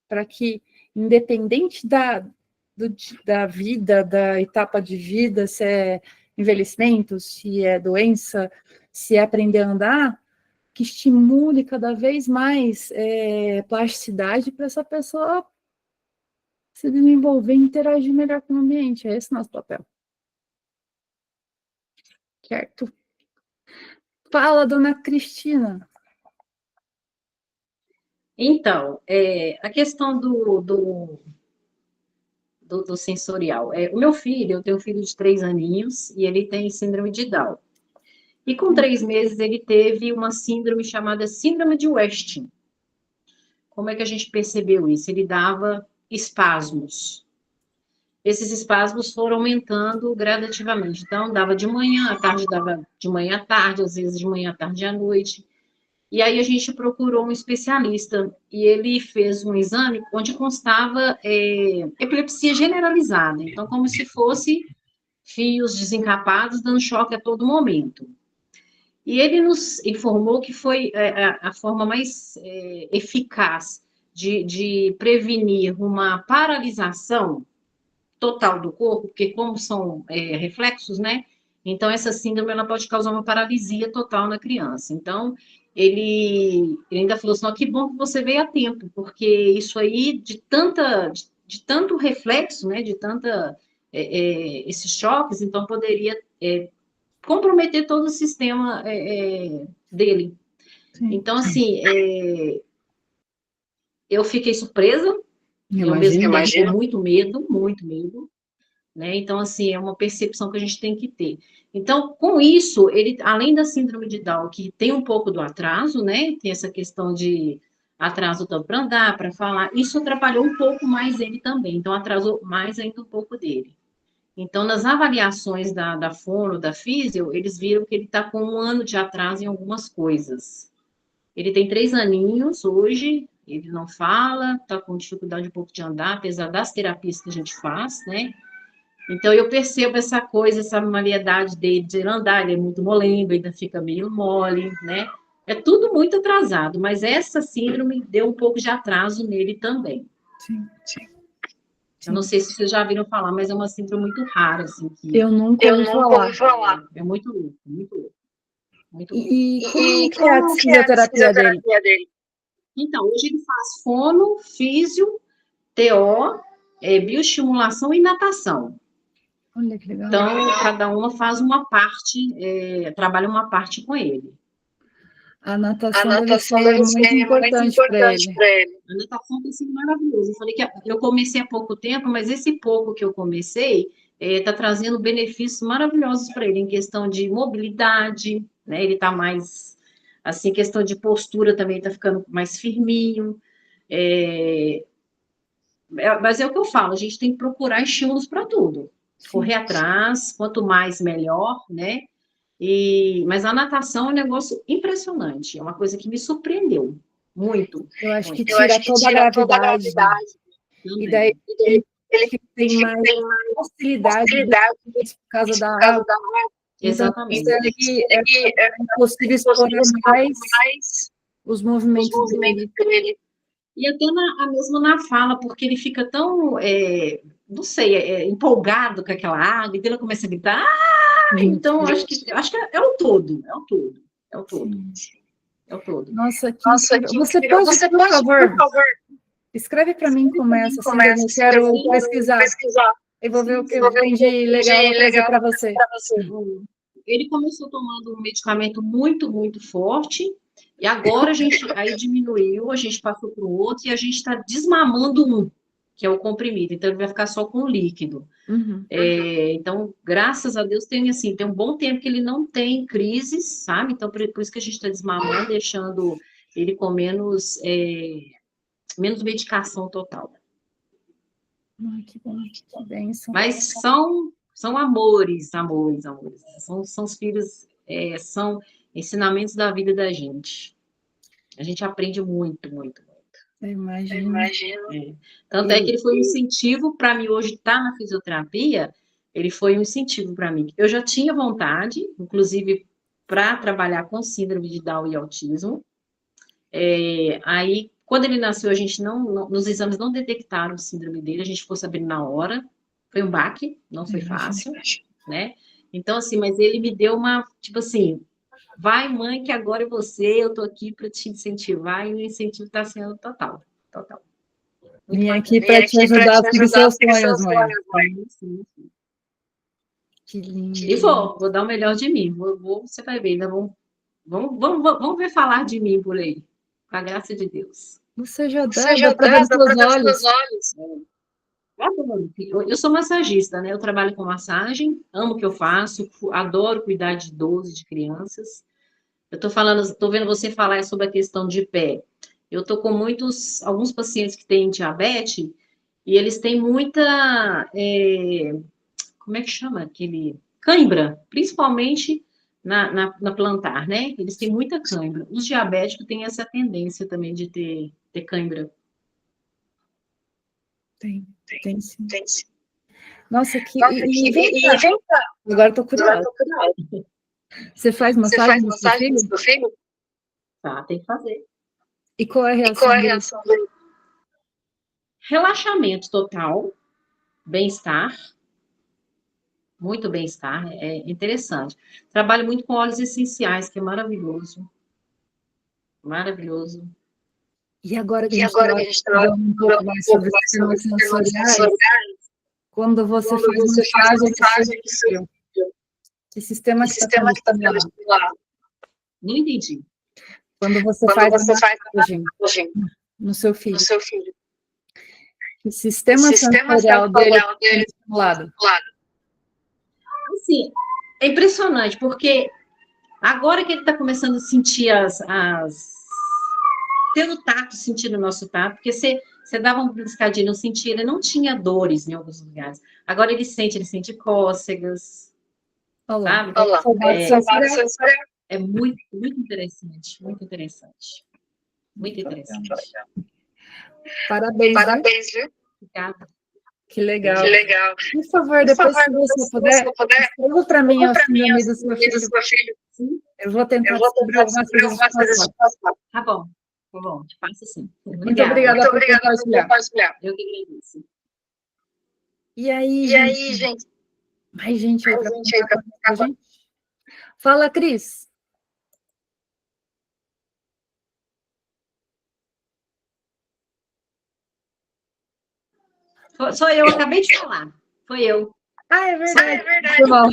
para que, independente da vida, da etapa de vida, se é envelhecimento, se é doença, se é aprender a andar, que estimule cada vez mais plasticidade para essa pessoa se desenvolver e interagir melhor com o ambiente. É esse nosso papel. Certo? Fala, dona Cristina. Então, a questão do sensorial. O meu filho, eu tenho um filho de 3 aninhos, e ele tem síndrome de Down. E com 3 meses ele teve uma síndrome chamada síndrome de Westing. Como é que a gente percebeu isso? Ele dava espasmos. Esses espasmos foram aumentando gradativamente. Então, dava de manhã, à tarde dava de manhã à tarde, às vezes de manhã à tarde à noite. E aí a gente procurou um especialista, e ele fez um exame onde constava epilepsia generalizada. Então, como se fosse fios desencapados dando choque a todo momento. E ele nos informou que foi a forma mais eficaz de prevenir uma paralisação total do corpo, porque como são reflexos, né? Então, essa síndrome, ela pode causar uma paralisia total na criança. Então, ele ainda falou assim, que bom que você veio a tempo, porque isso aí, de tanto reflexo, né? De tanta esses choques, então poderia comprometer todo o sistema dele. Sim. Então, assim, eu fiquei surpresa, ao mesmo tempo com muito medo, né? Então, assim, é uma percepção que a gente tem que ter. Então, com isso, ele, além da síndrome de Down, que tem um pouco do atraso, né? Tem essa questão de atraso tanto para andar, para falar, isso atrapalhou um pouco mais ele também, então atrasou mais ainda um pouco dele. Então, nas avaliações da fono, da físio, eles viram que ele está com 1 ano de atraso em algumas coisas. Ele tem 3 aninhos hoje, ele não fala, está com dificuldade um pouco de andar, apesar das terapias que a gente faz, né? Então, eu percebo essa coisa, essa maleidade dele de andar, ele é muito molengo, ainda fica meio mole, né? É tudo muito atrasado, mas essa síndrome deu um pouco de atraso nele também. Sim, sim. Eu não sei se vocês já viram falar, mas é uma síndrome muito rara, assim. Eu nunca ouvi falar. É muito louco, muito louco. Muito bom. E como que é a fisioterapia dele? Então, hoje ele faz fono, físio, TO, bioestimulação e natação. Olha que legal. Então, cada uma faz uma parte, trabalha uma parte com ele. A natação deve ser muito importante para ele. A natação tem sido maravilhosa. Eu falei que eu comecei há pouco tempo, mas esse pouco que eu comecei está trazendo benefícios maravilhosos para ele, em questão de mobilidade, né? Ele está mais, assim, questão de postura também está ficando mais firminho. Mas é o que eu falo, a gente tem que procurar estímulos para tudo. Correr atrás, quanto mais, melhor, né? Mas a natação é um negócio impressionante, é uma coisa que me surpreendeu muito. Eu acho que tira toda a gravidade. E daí ele tem mais facilidade por causa da água. Exatamente. Então, é possível explorar mais os movimentos dele. E até mesmo na fala, porque ele fica tão, não sei, empolgado com aquela água, e ele começa a gritar, então acho que é o todo. Nossa, você pode, por favor, escreve para mim como é essa síndrome, eu quero pesquisar. Eu vou ver o que tem de legal para você. Ele começou tomando um medicamento muito, muito forte, e agora a gente aí diminuiu, a gente passou para o outro, e a gente está desmamando um, que é o comprimido, então ele vai ficar só com o líquido. Uhum. Então, graças a Deus, tem um bom tempo que ele não tem crises, sabe? Então, por isso que a gente está desmamando, deixando ele com menos medicação total. Ai, que bom, que bênção. Mas são amores. São os filhos, são ensinamentos da vida da gente. A gente aprende muito, muito, muito. Eu imagino. Tanto é que ele foi um incentivo para mim hoje estar na fisioterapia, ele foi um incentivo para mim. Eu já tinha vontade, inclusive, para trabalhar com síndrome de Down e autismo. Aí, quando ele nasceu, a gente nos exames não detectaram a síndrome dele, a gente ficou sabendo na hora. Foi um baque, não foi fácil, né? Então, assim, mas ele me deu uma, tipo assim, vai, mãe, que agora é você, eu tô aqui para te incentivar, e o incentivo está sendo total. Vim aqui para te ajudar a seguir seus sonhos, mãe. Sim. Que lindo. E vou dar o melhor de mim, você vai ver, ainda vamos ver falar de mim por aí, com a graça de Deus. Você já dá para ver nos seus olhos. Eu sou massagista, né? Eu trabalho com massagem, amo o que eu faço, adoro cuidar de idosos, de crianças. Eu estou vendo você falar sobre a questão de pé. Eu estou com alguns pacientes que têm diabetes, e eles têm muita, como é que chama aquele? Cãibra, principalmente na plantar, né? Eles têm muita cãibra. Os diabéticos têm essa tendência também de ter cãibra. Tem sim. Nossa, vem cá. Agora estou curiosa. Você faz massagem no seu filho? Tá, tem que fazer. E qual é a reação dele? Relaxamento total, bem-estar, muito bem-estar, é interessante. Trabalho muito com óleos essenciais, que é maravilhoso. Maravilhoso. E agora que a gente está falando um pouco mais sobre sistemas sensoriais, quando você faz massagem no seu, que sistema que está estimulado? Não entendi. Quando você faz massagem no seu filho, que sistema sensorial dele é estimulado? Assim, é impressionante, porque agora que ele está começando a sentir tendo tato, sentindo o nosso tato, porque você dava um piscadinho, não sentia, ele não tinha dores em alguns lugares. Agora ele sente cócegas, sabe? É muito, muito interessante, muito interessante. Muito interessante. Parabéns, viu? Obrigada. Que legal. Por favor, depois, se você puder, escreva para mim o nome do seu filho. Sim. Eu vou tentar descobrir algumas coisas. Tá bom, te passo sim. Muito obrigada por compartilhar. Eu que agradeço. E aí, gente? Mais gente aí para contar com a gente? Fala, Cris. Sou eu, acabei de falar. Foi eu. Ah, é verdade. Foi mal.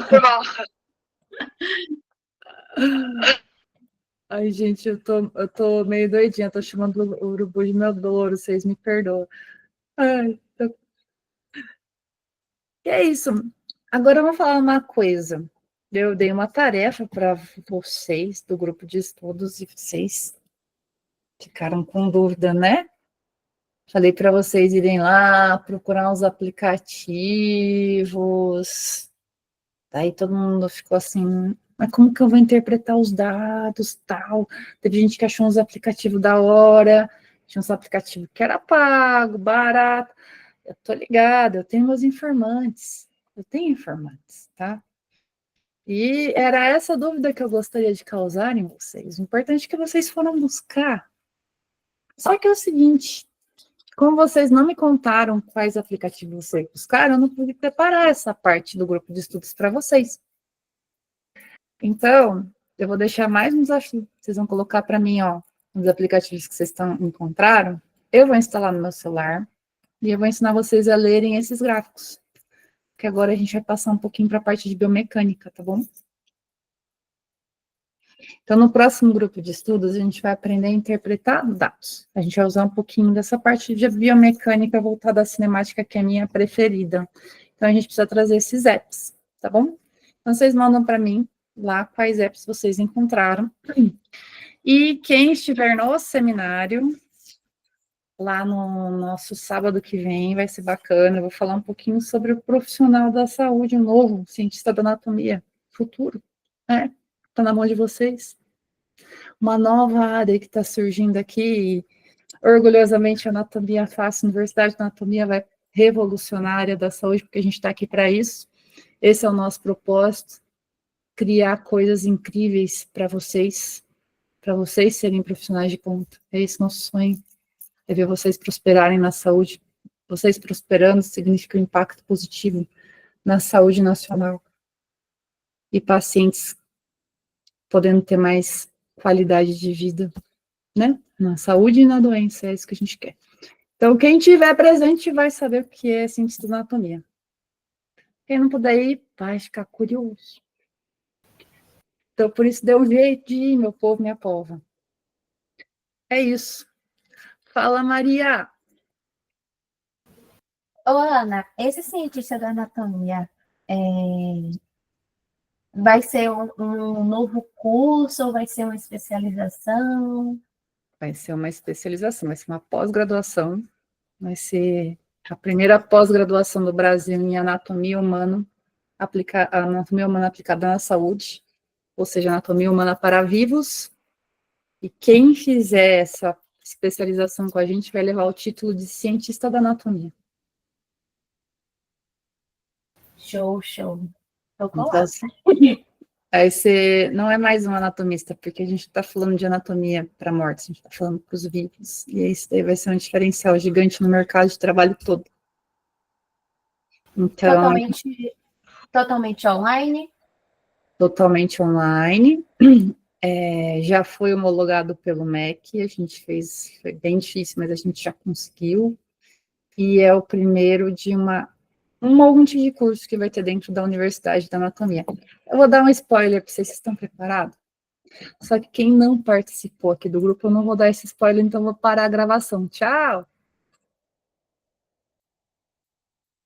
Ai, gente, eu tô meio doidinha, tô chamando o urubu de meu louro, vocês me perdoam. Ai, E é isso. Agora eu vou falar uma coisa. Eu dei uma tarefa para vocês do grupo de estudos e vocês ficaram com dúvida, né? Falei para vocês irem lá procurar os aplicativos. Daí todo mundo ficou assim, mas como que eu vou interpretar os dados, tal? Teve gente que achou uns aplicativos da hora, tinha uns aplicativos que era pago, barato. Eu tô ligada, eu tenho meus informantes. Eu tenho informantes, tá? E era essa dúvida que eu gostaria de causar em vocês. O importante é que vocês foram buscar. Só que é o seguinte, como vocês não me contaram quais aplicativos vocês buscaram, eu não pude preparar essa parte do grupo de estudos para vocês. Então, eu vou deixar mais um desafio. Vocês vão colocar para mim, ó, os aplicativos que vocês encontraram. Eu vou instalar no meu celular e eu vou ensinar vocês a lerem esses gráficos. Que agora a gente vai passar um pouquinho para a parte de biomecânica, tá bom? Então, no próximo grupo de estudos, a gente vai aprender a interpretar dados. A gente vai usar um pouquinho dessa parte de biomecânica voltada à cinemática, que é a minha preferida. Então, a gente precisa trazer esses apps, tá bom? Então, vocês mandam para mim lá quais apps vocês encontraram. E quem estiver no seminário, lá no nosso sábado que vem, vai ser bacana. Eu vou falar um pouquinho sobre o profissional da saúde, o novo cientista da anatomia, futuro, né? Está na mão de vocês. Uma nova área que está surgindo aqui, e, orgulhosamente, a Anatomia Fácil, a Universidade de Anatomia vai revolucionar a área da saúde, porque a gente está aqui para isso. Esse é o nosso propósito, criar coisas incríveis para vocês serem profissionais de ponta. É esse nosso sonho, é ver vocês prosperarem na saúde. Vocês prosperando significa um impacto positivo na saúde nacional. E pacientes podendo ter mais qualidade de vida, né? Na saúde e na doença, é isso que a gente quer. Então, quem tiver presente vai saber o que é ciência da anatomia. Quem não puder ir, vai ficar curioso. Então, por isso, deu um jeito de ir, meu povo, minha pova. É isso. Fala, Maria. Ô, Ana, esse cientista da anatomia vai ser um novo curso ou vai ser uma especialização? Vai ser uma especialização, vai ser uma pós-graduação, vai ser a primeira pós-graduação do Brasil em anatomia humana, anatomia humana aplicada na saúde, ou seja, anatomia humana para vivos, e quem fizer essa especialização com a gente vai levar o título de cientista da anatomia. Show. Tô Então, colada. aí você não é mais um anatomista, porque a gente está falando de anatomia para mortes, a gente está falando para os vivos, e isso daí vai ser um diferencial gigante no mercado de trabalho todo. Então, Totalmente online? Totalmente online, já foi homologado pelo MEC, a gente fez, foi bem difícil, mas a gente já conseguiu, e é o primeiro de um monte de curso que vai ter dentro da Universidade da Anatomia. Eu vou dar um spoiler para vocês estão preparados? Só que quem não participou aqui do grupo, eu não vou dar esse spoiler, então eu vou parar a gravação. Tchau!